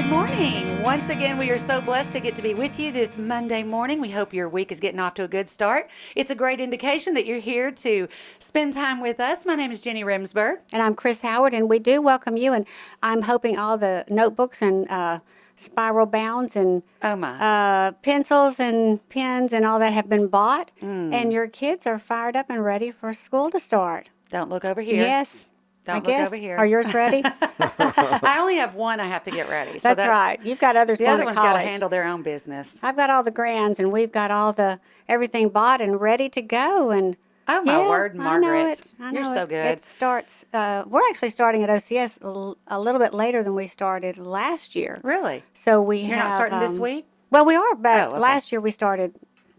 morning. Once again, we are so blessed to get to be with you this Monday morning. We hope your week is getting off to a good start. It's a great indication that you're here to spend time with us. My name is Jenny Remsberg. And I'm Chrys Howard, and we do welcome you. And I'm hoping all the notebooks and spiral bounds and pencils and pens and all that have been bought. And your kids are fired up and ready for school to start. Don't look over here. Yes. Don't look over here. Are yours ready? I only have one I have to get ready. So that's right. You've got others going to college. The other one's got to handle their own business. I've got all the grands, and we've got all the everything bought and ready to go. And oh, my word, Margaret. I know You're so good. It starts, we're actually starting at OCS a little bit later than we started last year. Really? So You're not starting this week? Well, we are, but last year we started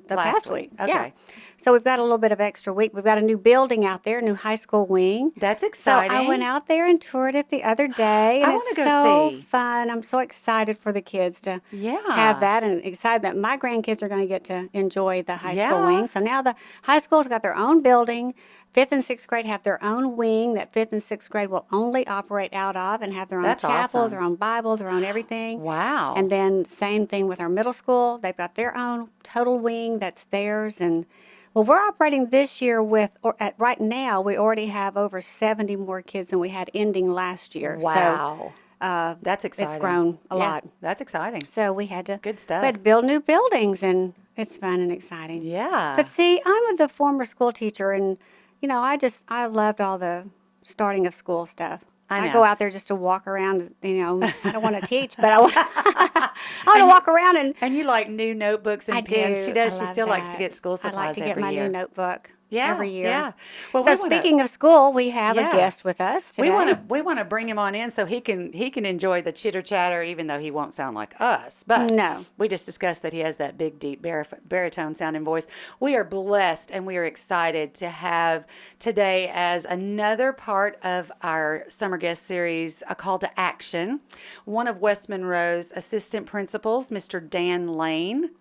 the past week. Okay. Yeah. So we've got a little bit of extra week. We've got a new building out there, a new high school wing. That's exciting. So I went out there and toured it the other day. And I want to go so see. Fun. I'm so excited for the kids to have that, and excited that my grandkids are going to get to enjoy the high school wing. So now the high school's got their own building. 5th and 6th grade have their own wing that 5th and 6th grade will only operate out of, and have their own chapel, their own Bible, their own everything. Wow. And then same thing with our middle school. They've got their own total wing that's theirs. And well, we're operating this year with, right now, we already have over 70 more kids than we had ending last year. Wow. So, that's exciting. It's grown a lot. That's exciting. So we had to Good stuff. We had to build new buildings, and it's fun and exciting. Yeah. But see, I'm the former school teacher, and I loved all the starting of school stuff. I go out there just to walk around, I don't want to teach, but I want to walk around. And you like new notebooks and pens. She does. She still likes to get school supplies I like to get every my year. new notebook every year. Yeah. Well, so speaking of school, we have a guest with us today. We want to bring him on in so he can enjoy the chitter chatter, even though he won't sound like us. But no, we just discussed that he has that big, deep baritone sounding voice. We are blessed and we are excited to have today as another part of our summer guest series, A Call to Action, one of West Monroe's assistant principals, Mr. Dan Lane.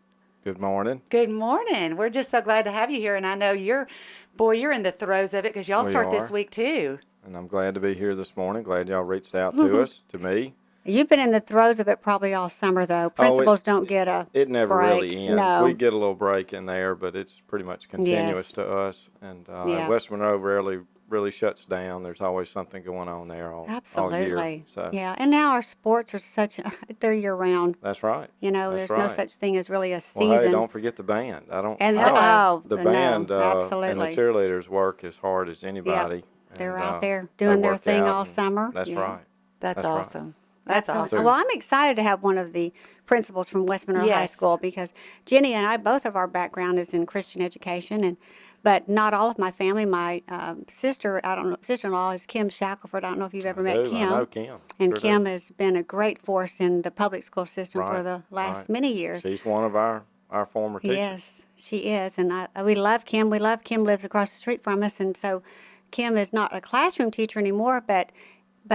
Good morning. Good morning. We're just so glad to have you here. And I know you're in the throes of it because y'all start this week too. And I'm glad to be here this morning. Glad y'all reached out to us, to me. You've been in the throes of it probably all summer, though. Principals don't get a It never break. really ends. No. We get a little break in there, but it's pretty much continuous to us. And West Monroe rarely really shuts down. There's always something going on there all year. So. Yeah, and now our sports are they're year-round. That's right. There's no such thing as really a season. Well, hey, don't forget the band. The band absolutely. and the cheerleaders work as hard as anybody. Yep. They're out there doing their thing all summer. That's right. That's awesome. Right. That's awesome. Well, I'm excited to have one of the principals from West Monroe High School, because Jenny and I, both of our background is in Christian education, but not all of my family. My sister-in-law is Kim Shackelford. I don't know if you've ever met Kim. I know Kim. And Kim has been a great force in the public school system for the last many years. She's one of our former teachers. Yes, she is, and we love Kim. Kim lives across the street from us, and so Kim is not a classroom teacher anymore, but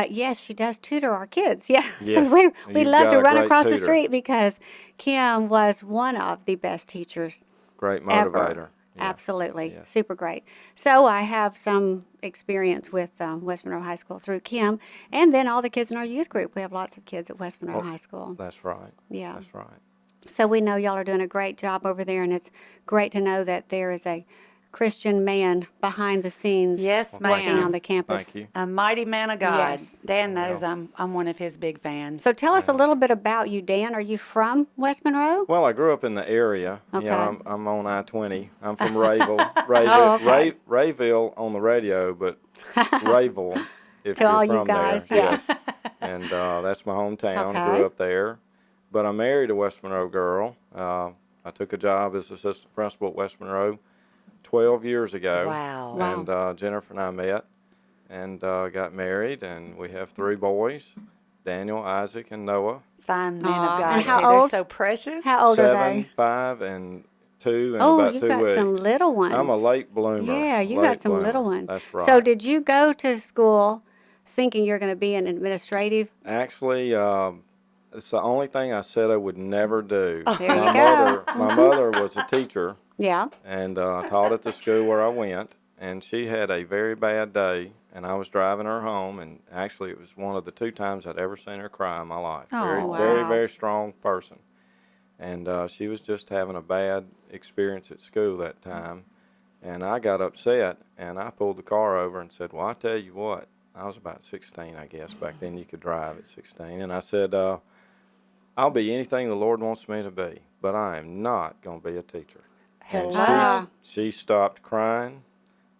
yes, she does tutor our kids. Yeah, because we love to run across the street because Kim was one of the best teachers. Great motivator. Ever. Yeah. Absolutely, super great. So I have some experience with West Monroe High School through Kim, and then all the kids in our youth group. We have lots of kids at West Monroe High School. That's right. Yeah, that's right. So we know y'all are doing a great job over there, and it's great to know that there is a Christian man behind the scenes working on the campus. Thank you. A mighty man of God. Yes. Dan knows I'm one of his big fans. So tell us a little bit about you, Dan. Are you from West Monroe? Well, I grew up in the area. Okay. I'm on I-20. I'm from Rayville. Rayville on the radio, but Rayville if to you're all from you guys, there. Yes. And that's my hometown. Okay. Grew up there. But I married a West Monroe girl. I took a job as assistant principal at West Monroe 12 years ago. Wow. And Jennifer and I met and got married, and we have 3 boys, Daniel, Isaac, and Noah. Fine men of God. And how old? They're so precious. How old are 7, they? 5, and 2 in about 2 weeks. Oh, you've got some little ones. I'm a late bloomer. Yeah, you got some little ones. That's right. So did you go to school thinking you're going to be an administrative? Actually, it's the only thing I said I would never do. Oh, there you go. My mother was a teacher. Yeah. And taught at the school where I went. And she had a very bad day and I was driving her home, and actually it was one of the 2 times I'd ever seen her cry in my life. Oh, very, wow. very, very strong person. And she was just having a bad experience at school that time. And I got upset, and I pulled the car over and said, well, I tell you what, I was about 16, I guess. Back then you could drive at 16. And I said, I'll be anything the Lord wants me to be, but I am not going to be a teacher. Hello. And she stopped crying,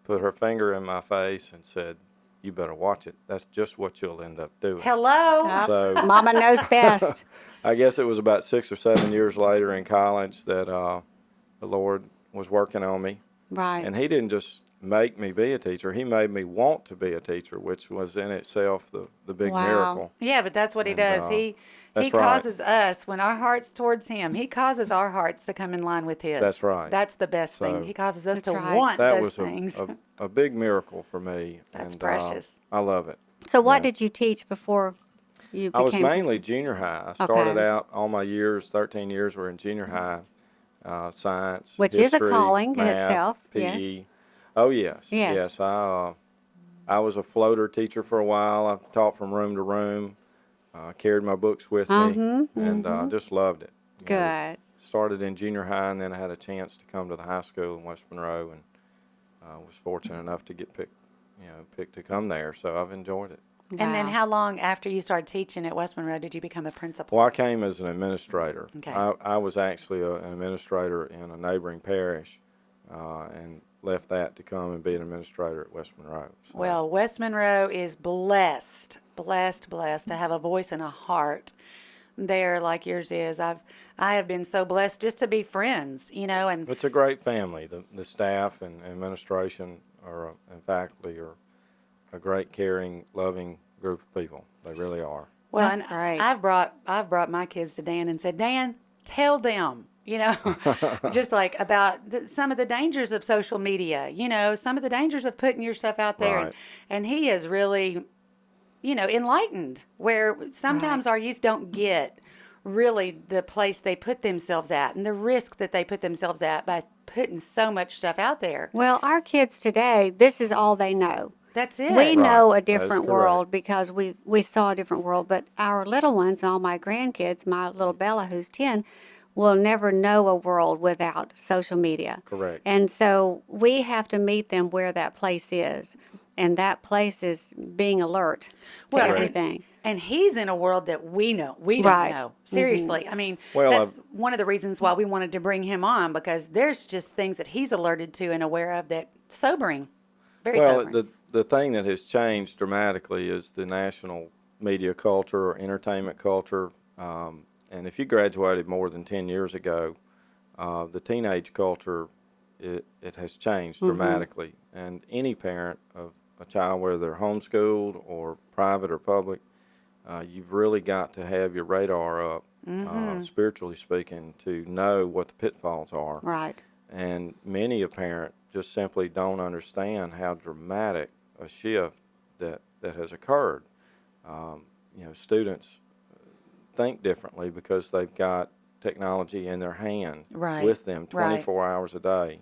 put her finger in my face, and said, you better watch it. That's just what you'll end up doing. Hello. So Mama knows best. I guess it was about 6 or 7 years later in college that the Lord was working on me. Right. And he didn't just make me be a teacher. He made me want to be a teacher, which was in itself the big miracle. Yeah, but that's what he does. He causes us, when our heart's towards him, he causes our hearts to come in line with his. That's right. That's the best thing. He causes us to right. want that those was things. a big miracle for me. That's and, precious. I love it. So what did you teach before you became? I was mainly junior high. I started out, all my years, 13 years were in junior high, science, which history, is a calling math, in itself. PE. Yes. Oh, yes. Yes. Yes. I was a floater teacher for a while. I taught from room to room, carried my books with me, and just loved it. You know, Good. started in junior high, and then I had a chance to come to the high school in West Monroe, and was fortunate enough to get picked to come there. So I've enjoyed it. And then Wow. how long after you started teaching at West Monroe did you become a principal? Well, I came as an administrator. Okay. I was actually an administrator in a neighboring parish, and left that to come and be an administrator at West Monroe. So. Well, West Monroe is blessed to have a voice and a heart there like yours is. I have been so blessed just to be friends, and It's a great family. The staff and administration and faculty are a great, caring, loving group of people. They really are. well, That's and great. I've brought my kids to Dan and said, Dan, tell them, just like about some of the dangers of social media, some of the dangers of putting your stuff out there. Right. And he is really, enlightened, where sometimes our youth don't get really the place they put themselves at and the risk that they put themselves at by putting so much stuff out there. Well, our kids today, this is all they know. That's it. We know a That is different correct. world because we saw a different world, but our little ones, all my grandkids, my little Bella, who's 10, will never know a world without social media. Correct. And so we have to meet them where that place is, and that place is being alert to Well, everything. And he's in a world that we don't Right. know. Seriously. I mean, Well, that's one of the reasons why we wanted to bring him on, because there's just things that he's alerted to and aware of that sobering. Very sobering. Well, the thing that has changed dramatically is the national media culture or entertainment culture. And if you graduated more than 10 years ago, the teenage culture, it has changed dramatically. And any parent of a child, whether they're homeschooled or private or public, you've really got to have your radar up, spiritually speaking, to know what the pitfalls are. Right. And many a parent just simply don't understand how dramatic a shift that has occurred. Students think differently because they've got technology in their hand with them 24 hours a day.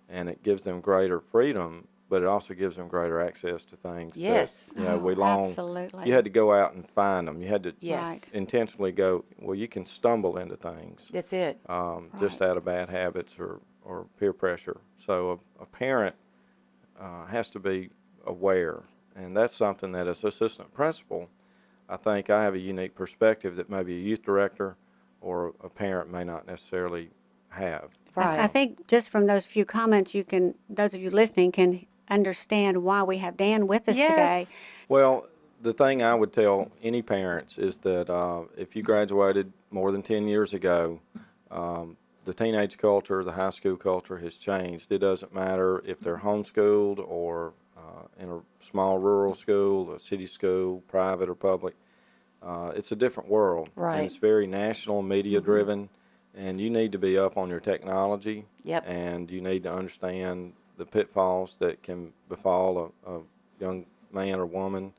And it gives them greater freedom, but it also gives them greater access to things that we long. Absolutely. You had to go out and find them. You had to Yes. intentionally go, well, you can stumble into things. That's it. Just out of bad habits or peer pressure. So a parent has to be aware, and that's something that as assistant principal, I think I have a unique perspective that maybe a youth director or a parent may not necessarily have. Right. I think just from those few comments, those of you listening can understand why we have Dan with us today. Well, the thing I would tell any parents is that if you graduated more than 10 years ago, the teenage culture, the high school culture has changed. It doesn't matter if they're homeschooled or in a small rural school, a city school, private or public. It's a different world. Right. And it's very national, media-driven, and you need to be up on your technology. Yep. And you need to understand the pitfalls that can befall a young man or woman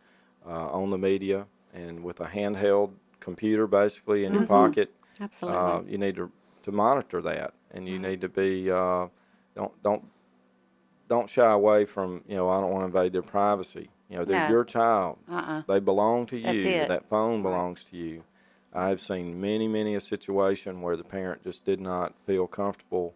on the media, and with a handheld computer basically in your pocket. Absolutely. You need to monitor that, and you need to be don't shy away from I don't want to invade their privacy. You know, they're No. your child. They belong to That's you. it. That phone belongs to you. I've seen many a situation where the parent just did not feel comfortable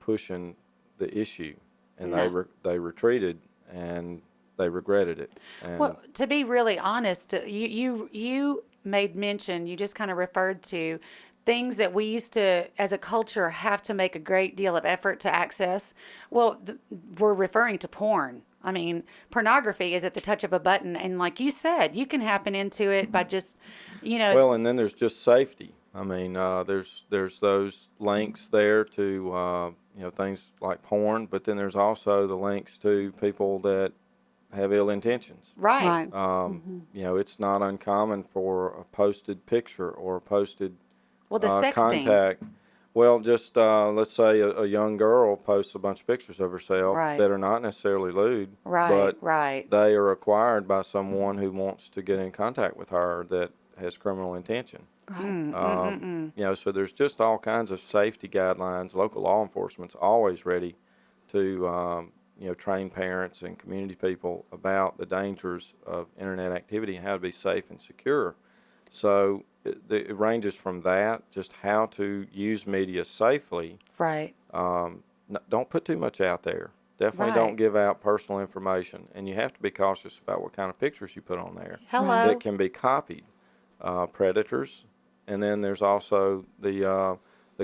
pushing the issue, and No. they retreated, and they regretted it. And Well, to be really honest, you made mention, you just kind of referred to things that we used to, as a culture, have to make a great deal of effort to access. Well, we're referring to porn. I mean, pornography is at the touch of a button, and like you said, you can happen into it by just, you know, well, and then there's just safety. I mean, there's those links there to you know, things like porn, but then there's also the links to people that have ill intentions. right. You know, it's not uncommon for a posted picture or a posted Well, the sexting. contact. Well, just let's say a young girl posts a bunch of pictures of herself Right. that are not necessarily lewd, Right, but right. they are acquired by someone who wants to get in contact with her that has criminal intention. You know, so there's just all kinds of safety guidelines. Local law enforcement's always ready to you know, train parents and community people about the dangers of internet activity and how to be safe and secure. So it ranges from that, just how to use media safely. Right. Don't put too much out there. Definitely Right. don't give out personal information, and you have to be cautious about what kind of pictures you put on there. Hello. That can be copied. Predators, and then there's also the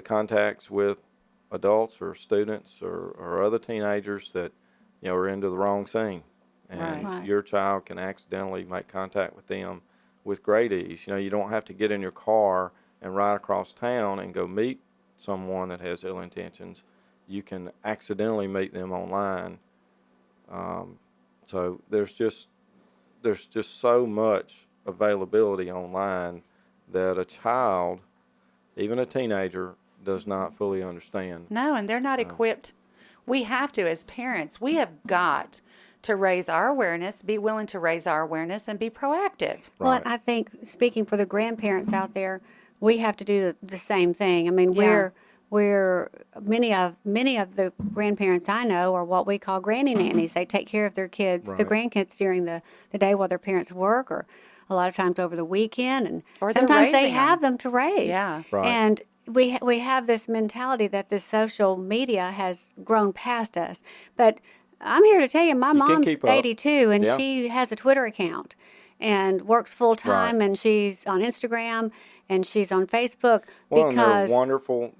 contacts with adults or students or other teenagers that, you know, are into the wrong thing, and Right. your child can accidentally make contact with them with great ease. You know, you don't have to get in your car and ride across town and go meet someone that has ill intentions. You can accidentally meet them online. So there's just so much availability online that a child, even a teenager, does not fully understand. No, and they're not equipped. We have to, as parents, we have got to raise our awareness, be willing to raise our awareness, and be proactive. Well, Right. I think speaking for the grandparents out there, we have to do the same thing. I mean, Yeah. we're many of the grandparents I know are what we call granny nannies. They take care of their kids, the Right. grandkids during the day while their parents work, or a lot of times over the weekend, and Or they're sometimes they raising have 'em. them to raise. Yeah. Right. And we have this mentality that this social media has grown past us, but I'm here to tell you, my You can mom's keep up. 82, and Yeah. she has a Twitter account and works full time, Right. and she's on Instagram and she's on Facebook Well, and because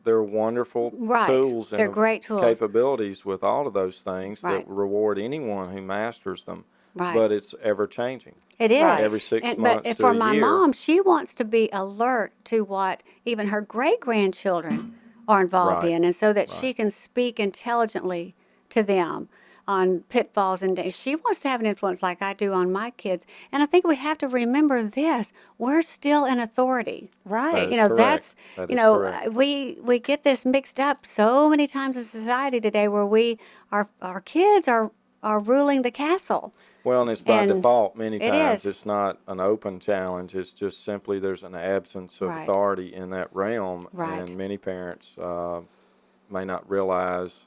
they're wonderful right, tools and they're great tools. capabilities with all of those things Right. that reward anyone who masters them. Right. But it's ever changing. It is. Right. Every 6 But months to for a my year. mom, she wants to be alert to what even her great grandchildren are involved Right. in, and so that she Right. can speak intelligently to them on pitfalls and she wants to have an influence like I do on my kids. And I think we have to remember this: we're still in authority. That Right. is You know, correct. that's That you is know, correct. we get this mixed up so many times in society today, where our kids are ruling the castle. Well, and it's by And default many it times. is. It's not an open challenge. It's just simply there's an absence of Right. authority in that realm, Right. and many parents may not realize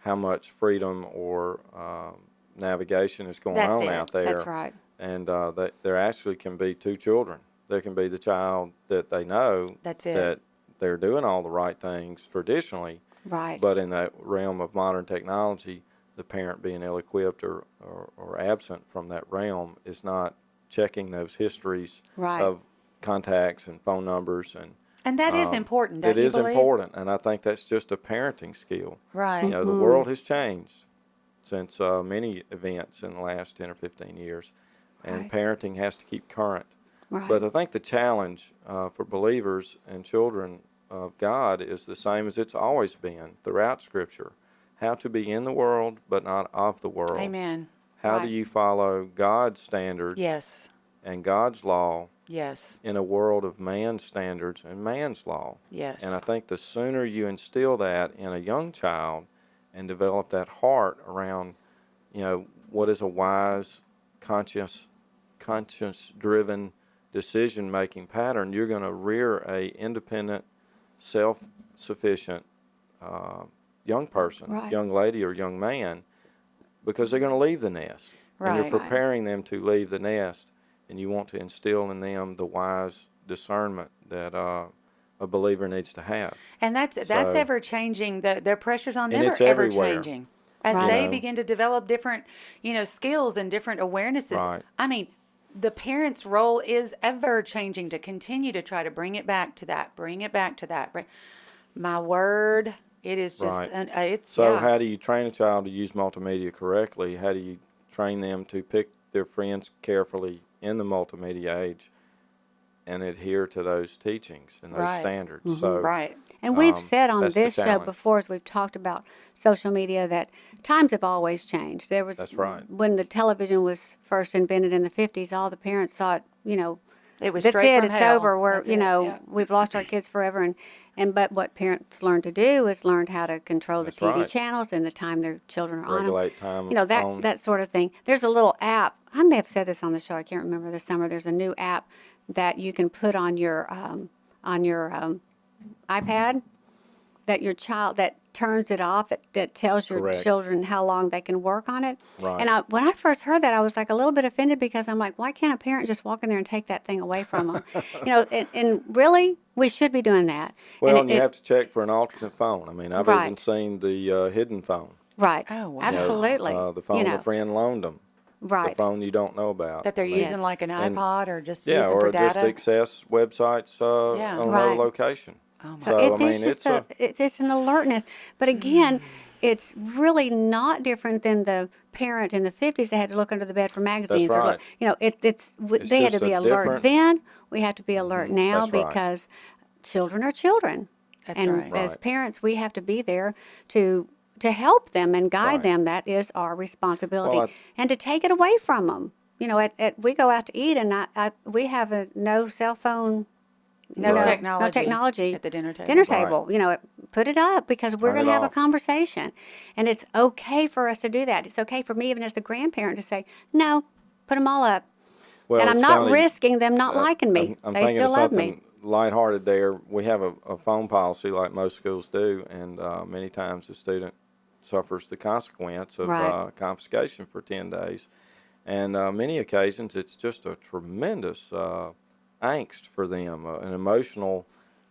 how much freedom or navigation is going That's on it. out there. That's right. And that there actually can be two children. There can be the child that they know That's it. that they're doing all the right things traditionally, Right. but in that realm of modern technology, the parent being ill-equipped or absent from that realm is not checking those histories Right. of contacts and phone numbers. And that is important, don't It you is believe? important, and I think that's just a parenting skill. Right. You know, the world has changed since many events in the last 10 or 15 years, and Right. parenting has to keep current. Right. But I think the challenge for believers and children of God is the same as it's always been throughout Scripture: how to be in the world but not of the world. Amen. How Right. do you follow God's standards Yes. and God's law Yes. in a world of man's standards and man's law? Yes. And I think the sooner you instill that in a young child and develop that heart around, you know, what is a wise, conscience-driven decision-making pattern, you're going to rear a independent, self-sufficient young person, Right. young lady or young man, because they're going to leave the nest. And you're Right. preparing them to leave the nest, and you want to instill in them the wise discernment that a believer needs to have. And that's So, ever changing. The pressures on and them are it's ever everywhere. changing as Right. You they know. begin to develop different, skills and different awarenesses. Right. I mean, the parent's role is ever changing to continue to try to bring it back to that, bring it back to that. My word, it is just, Right. it's So yeah. how do you train a child to use multimedia correctly? How do you train them to pick their friends carefully in the multimedia age and adhere to those teachings and those Right. standards? So Right. And we've said on that's the this show challenge. before, as we've talked about social media, that times have always changed. There was That's right. when the television was first invented in the 50s, all the parents thought, It was that's straight it, from it's hell. over. We're, That's it. Yeah. we've lost our kids forever. But what parents learned to do is learned how to control That's the TV right. channels and the time their children are on them. Regulate time that on. that sort of thing. There's a little app. I may have said this on the show. I can't remember this summer. There's a new app that you can put on your iPad that your child that turns it off, that tells your Correct. children how long they can work on it. Right. And when I first heard that, I was like a little bit offended because I'm like, why can't a parent just walk in there and take that thing away from them? And really, we should be doing that. Well, and and you have to check for an alternate phone. I mean, I've even Right. seen the hidden phone. right, Oh, wow. absolutely. The phone a friend loaned them. right. The phone you don't know about. That they're I mean, using Yes. like an And- iPod or just Yeah, using for or just data. access websites Yeah. on Right. another location. Oh, my So, It I mean, is just it's it's an alertness. But again, it's really not different than the parent in the 50s that had to look under the bed for magazines. Or right. look, It's they had to just be a alert different- then. We have to be alert now That's right. because children are children. That's and right. as Right. parents, we have to be there to help them and guide Right. them. That is our responsibility. Well, and to take it away from them. We go out to eat and we have a no cell phone No Right. technology. no technology At the dinner table. Dinner Right. table, put it up because we're Turn going it to have a off. conversation, and it's okay for us to do that. It's okay for me, even as the grandparent, to say, "No, put them all up," well, and I'm it's not funny. risking them not liking me. I'm They thinking still of love something me. lighthearted there. We have a phone policy like most schools do, and many times the student suffers the consequence of Right. confiscation for 10 days. And many occasions it's just a tremendous angst for them, an emotional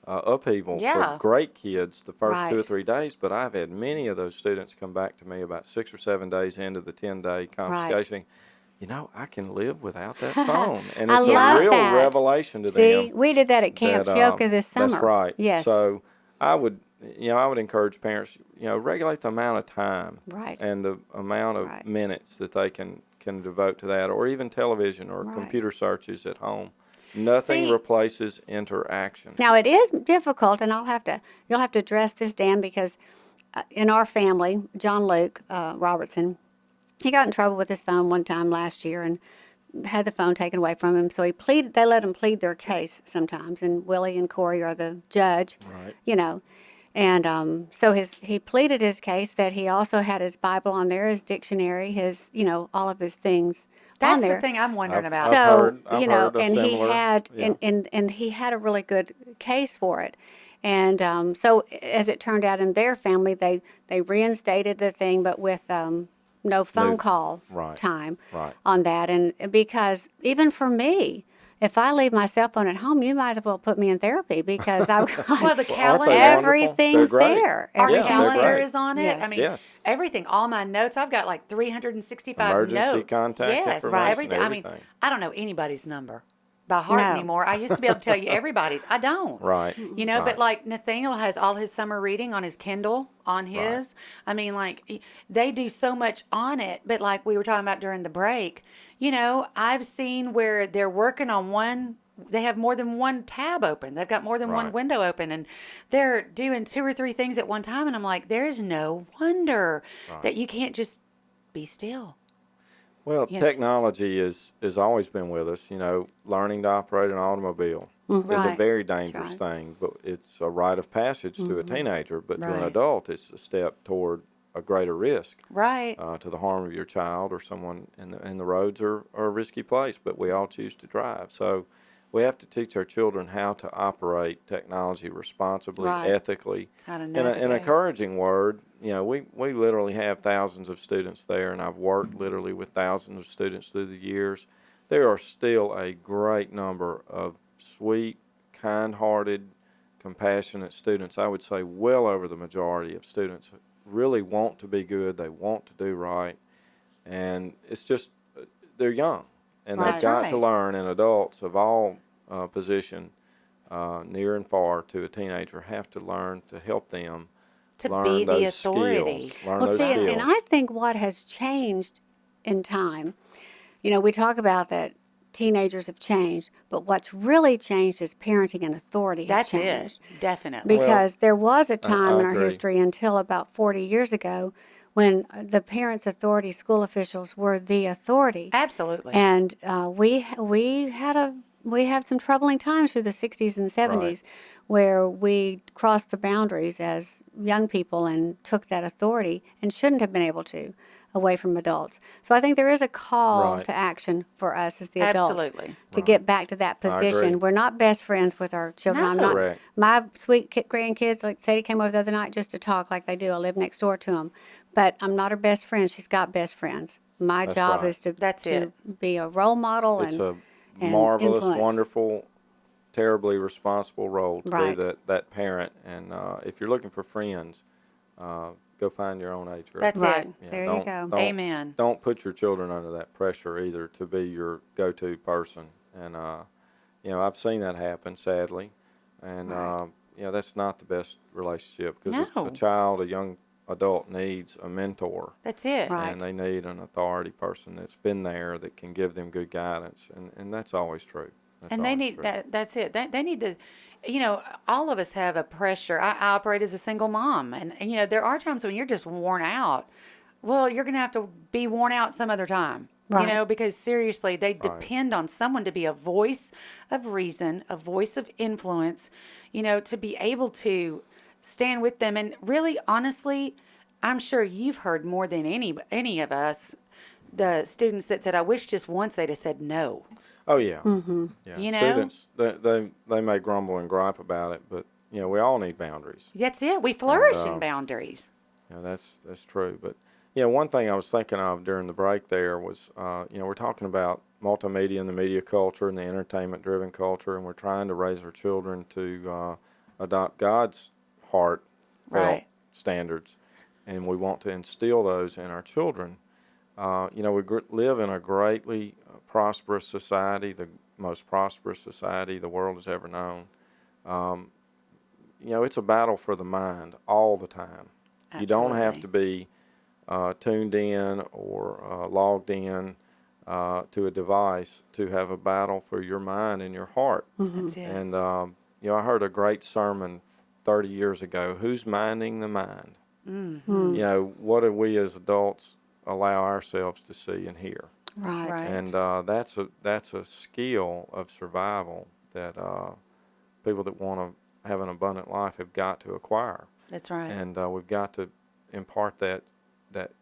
upheaval Yeah. for great kids the first Right. 2 or 3 days. But I've had many of those students come back to me about 6 or 7 days into the 10-day confiscation. I can live without that phone. And I it's love a real that. revelation to See, them. we did that at Camp that, Yoka this summer. That's right. Yes. So I would encourage parents, regulate the amount of time Right. and the amount of Right. minutes that they can devote to that, or even television or Right. computer searches at home. Nothing See- replaces interaction. Now it is difficult, and you'll have to address this, Dan, because in our family, John Luke Robertson, he got in trouble with his phone one time last year and had the phone taken away from him. So they let him plead their case sometimes, and Willie and Corey are the judge. Right. And so he pleaded his case that he also had his Bible on there, his dictionary, his all of his things on That's there. the thing I'm wondering I've about. So I've heard a and he similar- had yeah. and he had a really good case for it. And so as it turned out in their family, they reinstated the thing, but with no phone No. call Right. time Right. on that. And because even for me, if I leave my cell phone at home, you might as well put me in therapy because I've got Well, the Well, aren't they calendar. wonderful? They're everything's great. there. Our Yeah, they're calendar great. is on it. Yes. I mean, Yes. everything. All my notes. I've got like 365 Emergency notes. contact yes, information, everything. I mean, everything. I don't know anybody's number by heart No. anymore. I used to be able to tell you everybody's. I don't. Right. But Right. like Nathaniel has all his summer reading on his Kindle on his. I mean, like they do so much on it. But like we were talking about during the break, I've seen where they're working on one. They have more than one tab open. They've got more than one Right. window open, and they're doing 2 or 3 things at one time. And I'm like, there's no wonder that you can't just be still. Well, Yes. technology has always been with us. Learning to operate an automobile is a Right. very dangerous right. thing, but it's a rite of passage to a teenager. But to an Right. adult, it's a step toward a greater risk Right. to the harm of your child or someone. And the roads are a risky place, but we all choose to drive. So we have to teach our children how to operate technology responsibly, Right. ethically. How to An navigate. encouraging word, we literally have thousands of students there, and I've worked literally with thousands of students through the years. There are still a great number of sweet, kind-hearted, compassionate students. I would say well over the majority of students really want to be good. They want to do right. And it's just, they're young. And Right. they've got That's to right. learn, and adults of all position, near and far to a teenager, have to learn to help them To be learn the those authority. skills. Learn Well, those see, Right. and skills. I think what has changed in time, we talk about that teenagers have changed, but what's really changed is parenting and authority have That's it. changed. Definitely. Well, Because there was a time I in our agree. history until about 40 years ago when the parents' authority, school officials were the authority. Absolutely. And we had some troubling times through the 60s and 70s where we crossed the boundaries as young people and took that authority and shouldn't have been able to away from adults. So I think there is a call Right. to action for us as the adults Absolutely. to Right. get back to that I agree. position. We're not best friends with our children. I'm No. not. Correct. My sweet grandkids, like Sadie came over the other night just to talk like they do. I live next door to them. But I'm not her best friend. She's got best friends. My That's job right. is to That's it. be a role model It's a and marvelous, influence. wonderful, terribly responsible role to Right. be that parent. And if you're looking for friends, go find your own age group. That's Right. it. There you don't, go. Don't, Amen. Don't put your children under that pressure either to be your go-to person. And I've seen that happen, sadly. And Right. that's not the best relationship, because No. a child, a young adult, needs a mentor. That's it. Right. And they need an authority person that's been there, that can give them good guidance, and that's always true. That's And they always need true. that. That's it. They need the, all of us have a pressure. I operate as a single mom, and there are times when you're just worn out. Well, you're going to have to be worn out some other time. Right. Because seriously, they Right. depend on someone to be a voice of reason, a voice of influence, to be able to stand with them. And really, honestly, I'm sure you've heard more than any of us, the students that said, "I wish just once they'd have said no." Oh yeah, Mm-hmm. yeah. You know? Students, they may grumble and gripe about it, but we all need boundaries. That's it. We flourish And, in boundaries. That's true. But one thing I was thinking of during the break there was, we're talking about multimedia and the media culture and the entertainment-driven culture, and we're trying to raise our children to adopt God's heartfelt Right. standards, and we want to instill those in our children. We live in a greatly prosperous society, the most prosperous society the world has ever known. It's a battle for the mind all the time. You don't have to be tuned in or logged in to a device to have a battle for your mind and your heart. That's it. And, I heard a great sermon 30 years ago, Who's Minding the Mind? What do we as adults allow ourselves to see and hear? Right. Right. And that's a skill of survival that people that want to have an abundant life have got to acquire. That's right. And we've got to impart that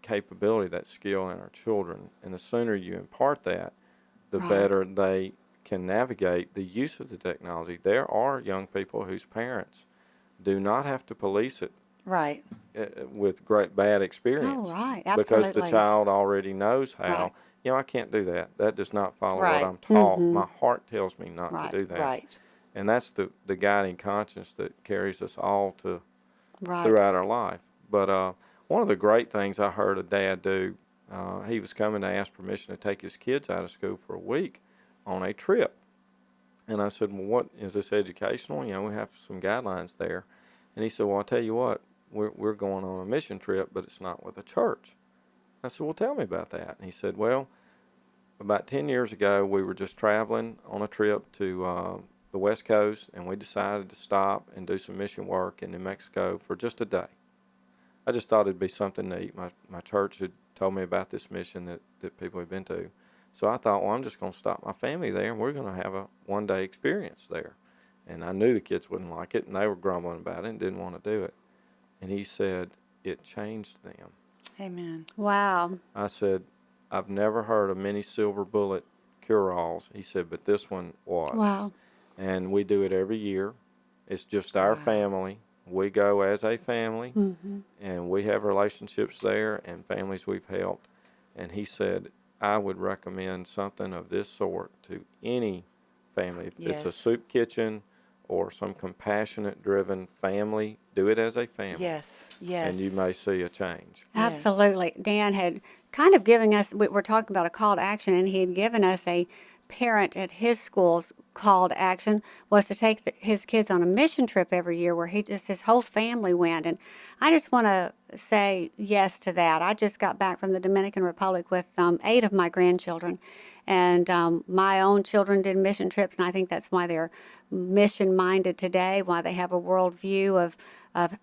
capability, that skill in our children. And the sooner you impart that, the Right. better they can navigate the use of the technology. There are young people whose parents do not have to police it Right. with great bad experience. Oh, right. Because the Absolutely. child already knows how. Right. I can't do that. That does not follow Right. what I'm taught. Mhm. My heart tells me not Right. to do that. Right. And that's the guiding conscience that carries us all Right. throughout our life. But one of the great things I heard a dad do, he was coming to ask permission to take his kids out of school for a week on a trip. And I said, well, what is this educational? We have some guidelines there. And he said, well, I'll tell you what, we're going on a mission trip, but it's not with a church. I said, well, tell me about that. And he said, well, about 10 years ago, we were just traveling on a trip to the West Coast, and we decided to stop and do some mission work in New Mexico for just a day. I just thought it'd be something neat. My church had told me about this mission that people had been to. So I thought, well, I'm just going to stop my family there, and we're going to have a one-day experience there. And I knew the kids wouldn't like it, and they were grumbling about it and didn't want to do it. And he said, it changed them. Amen. Wow. I said, I've never heard a mini silver bullet cure-alls. He said, but this one was. Wow. And we do it every year. It's just our family. We go as a family, and we have relationships there and families we've helped. And he said, I would recommend something of this sort to any family. If it's a soup kitchen or some compassionate-driven family, do it as a family. Yes, yes. And you may see a change. Absolutely. Dan had kind of given us, we're talking about a call to action, and he had given us a parent at his school's call to action was to take his kids on a mission trip every year where his whole family went. And I just want to say yes to that. I just got back from the Dominican Republic with 8 of my grandchildren. And my own children did mission trips, and I think that's why they're mission-minded today, why they have a world view of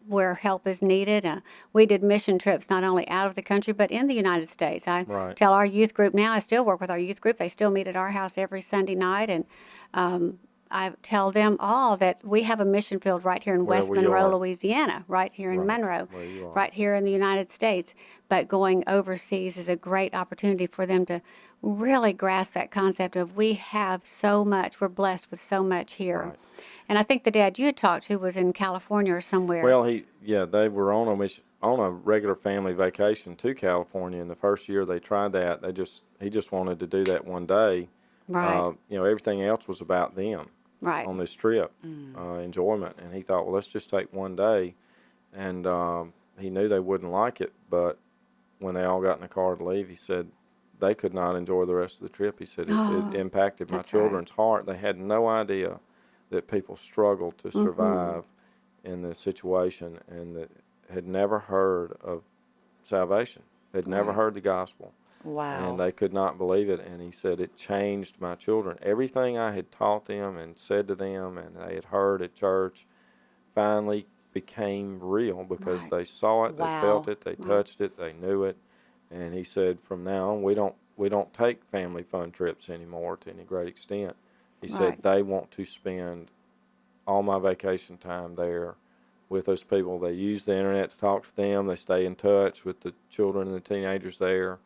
where help is needed. We did mission trips not only out of the country, but in the United States. I tell our youth group now, I still work with our youth group. They still meet at our house every Sunday night, and I tell them all that we have a mission field right here in West Monroe, Louisiana, right here in Monroe, right here in the United States. But going overseas is a great opportunity for them to really grasp that concept of we have so much, we're blessed with so much here. Right. And I think the dad you had talked to was in California or somewhere. Well, they were on a regular family vacation to California, and the first year they tried that, he just wanted to do that one day. Right. Everything else was about them. Right. On this trip, enjoyment, and he thought, well, let's just take one day, and he knew they wouldn't like it, but when they all got in the car to leave, he said they could not enjoy the rest of the trip. He said it impacted my children's heart. They had no idea that people struggled to survive in this situation, and that had never heard of salvation, had never heard the gospel. Wow. And they could not believe it. And he said, it changed my children. Everything I had taught them and said to them and they had heard at church finally became real because they saw it, they felt it, they touched it, they knew it. And he said, from now on, we don't take family fun trips anymore to any great extent. He said, they want to spend all my vacation time there with those people. They use the internet to talk to them. They stay in touch with the children and the teenagers there.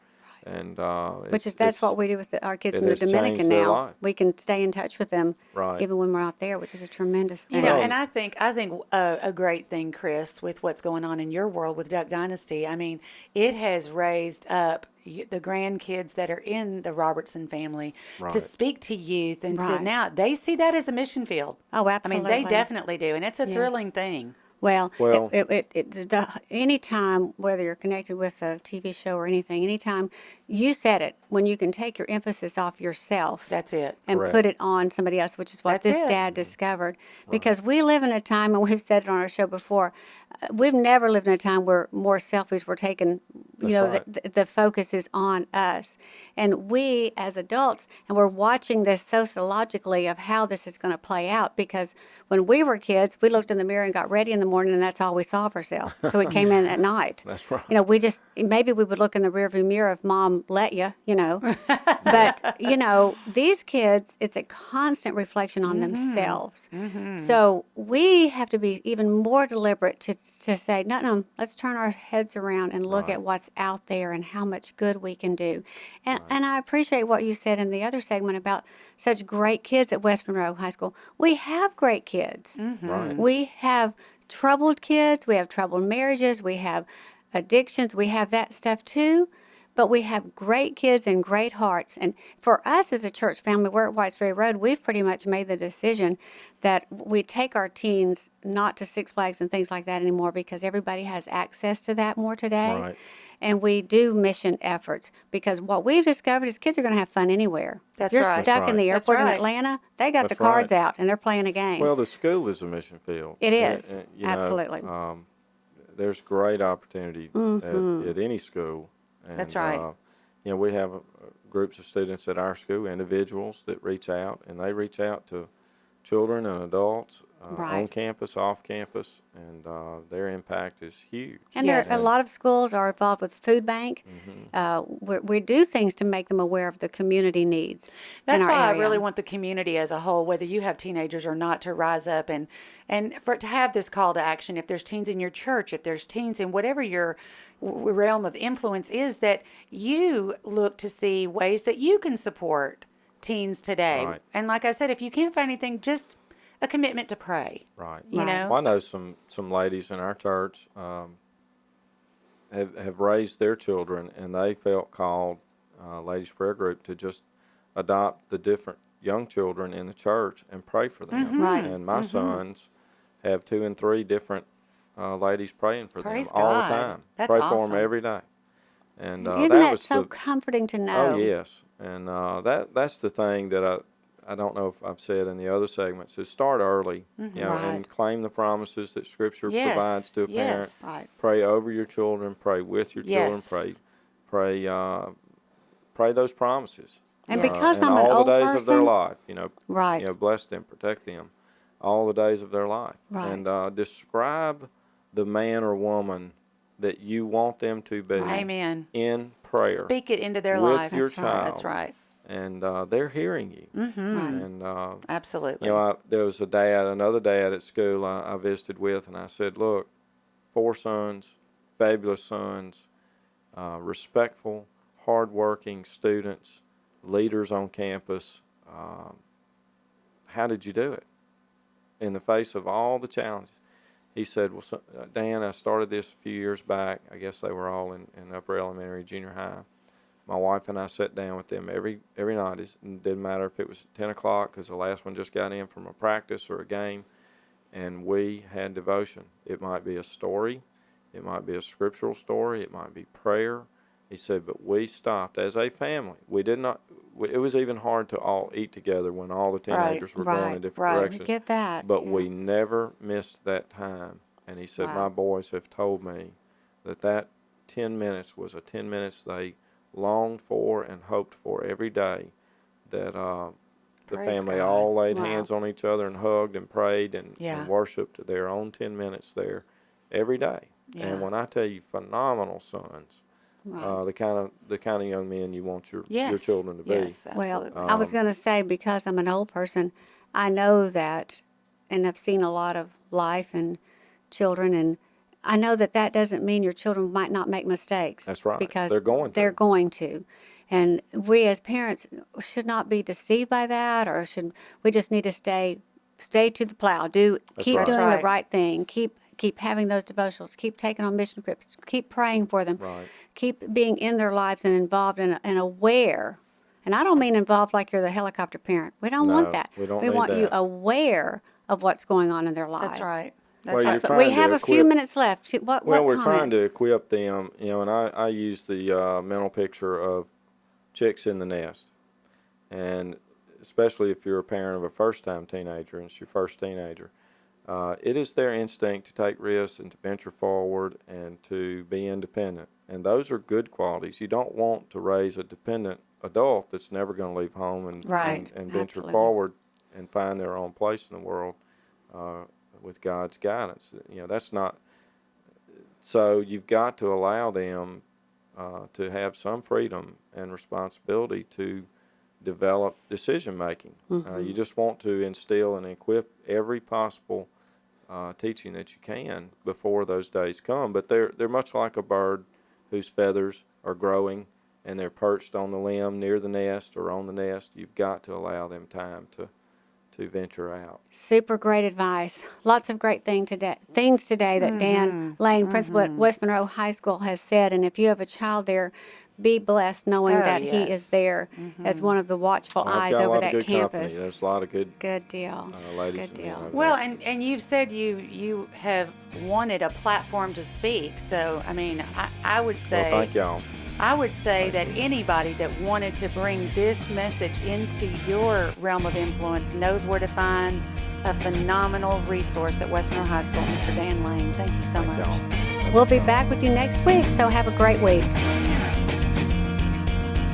And that's what we do with our kids from the Dominican now. We can stay in touch with them even when we're not there, which is a tremendous thing. And I think a great thing, Chrys, with what's going on in your world with Duck Dynasty. I mean, it has raised up the grandkids that are in the Robertson family to speak to youth, and to now they see that as a mission field. Oh, absolutely. I mean, they definitely do, and it's a thrilling thing. Well, any time, whether you're connected with a TV show or anything, anytime you said it, when you can take your emphasis off yourself. That's it. And put it on somebody else, which is what dad discovered. Because we live in a time, and we've said it on our show before, we've never lived in a time where more selfies were taken, the focus is on us. And we as adults, and we're watching this sociologically of how this is going to play out, because when we were kids, we looked in the mirror and got ready in the morning, and that's all we saw of ourselves. So we came in at night. That's right. Maybe we would look in the rearview mirror if mom let you, But, these kids, it's a constant reflection on themselves. So we have to be even more deliberate to say, no, let's turn our heads around and look at what's out there and how much good we can do. And I appreciate what you said in the other segment about such great kids at West Monroe High School. We have great kids. We have troubled kids. We have troubled marriages. We have addictions. We have that stuff too. But we have great kids and great hearts. And for us as a church family, we're at Whites Ferry Road, we've pretty much made the decision that we take our teens not to Six Flags and things like that anymore, because everybody has access to that more today. Right. And we do mission efforts, because what we've discovered is kids are going to have fun anywhere. That's if you're right. stuck in the airport in Atlanta, they got the cards out and they're playing a game. Well, the school is a mission field. It is. Absolutely. There's great opportunity at any school. And, that's right. We have groups of students at our school, individuals that reach out, and they reach out to children and adults on campus, off campus, and their impact is huge. And a lot of schools are involved with food bank. We do things to make them aware of the community needs. That's why I really want the community as a whole, whether you have teenagers or not, to rise up and to have this call to action. If there's teens in your church, if there's teens in whatever your realm of influence is, that you look to see ways that you can support teens today. Right. And like I said, if you can't find anything, just a commitment to pray. Right. You know? Well, I know some ladies in our church have raised their children, and they felt called, ladies prayer group, to just adopt the different young children in the church and pray for them. Right. And my sons have 2 and 3 different ladies praying for Praise them all the God. time. That's Pray for awesome. them every day. And Isn't that that was so the, comforting to know? oh yes, and that's the thing that I don't know if I've said in the other segments, is start early, you know, Right. and claim the promises that Scripture Yes, provides to a parent. yes. Right. Pray over your children, pray with your children, Yes. pray those promises. And because and I'm an all old the days of their person- life, Right. bless them, protect them, all the days of their life. Right. And describe the man or woman that you want them to be Amen. in prayer. Speak it into their with life. your That's right. child. That's right. And they're hearing you. Right. And Absolutely. there was another dad at school I visited with, and I said, look, 4 sons, fabulous sons, respectful, hardworking students, leaders on campus. How did you do it in the face of all the challenges? He said, well, Dan, I started this a few years back. I guess they were all in upper elementary, junior high. My wife and I sat down with them every night. It didn't matter if it was 10 o'clock because the last one just got in from a practice or a game, and we had devotion. It might be a story. It might be a scriptural story. It might be prayer. He said, but we stopped as a family. We did not. It was even hard to all eat together when all the teenagers were going in different right. directions. Get that. But yeah. we never missed that time. And he said, Wow. my boys have told me that 10 minutes was a 10 minutes they longed for and hoped for every day, that the Praise family God. all laid Wow. hands on each other and hugged and prayed and Yeah. worshiped their own 10 minutes there every day. Yeah. And when I tell you, phenomenal sons, Right. the kind of young men you want your Yes. children to be. Yes, Well, absolutely. I was going to say, because I'm an old person, I know that, and I've seen a lot of life and children, and I know that doesn't mean your children might not make mistakes. That's right. Because They're going to. They're going to. And we as parents should not be deceived by that, or we just need to stay to the plow. Keep right. doing That's right. the right thing. Keep having those devotionals. Keep taking on mission trips. Keep praying for them. Right. Keep being in their lives and involved and aware. And I don't mean involved like you're the helicopter parent. We don't want No, that. we don't We need want you that. aware of what's going on in their lives. That's right. That's Well, right. you're So trying we to have a few equip- minutes left. What We're comment? trying to equip them, and I use the mental picture of chicks in the nest. And especially if you're a parent of a first-time teenager and it's your first teenager, it is their instinct to take risks and to venture forward and to be independent. And those are good qualities. You don't want to raise a dependent adult that's never going to leave home and Right. and venture Absolutely. forward and find their own place in the world with God's guidance. That's not. So you've got to allow them to have some freedom and responsibility to develop decision making. You just want to instill and equip every possible teaching that you can before those days come. But they're much like a bird whose feathers are growing and they're perched on the limb near the nest or on the nest. You've got to allow them time to venture out. Super great advice. Lots of great things today that Dan Lane, principal at West Monroe High School, has said. And if you have a child there, be blessed knowing Oh, that he yes. is there as one of the watchful Well, I've eyes got a over lot that of good campus. company. There's a lot of good Good deal. ladies Good and men deal. over Well, there. and you've said you have wanted a platform to speak. So, I mean, I would say. Well, thank y'all. I would say that anybody that wanted to bring this message into your realm of influence knows where to find a phenomenal resource at West Monroe High School. Mr. Dan Lane, thank you so Thank much. y'all. We'll be back with you next week, so have a great week.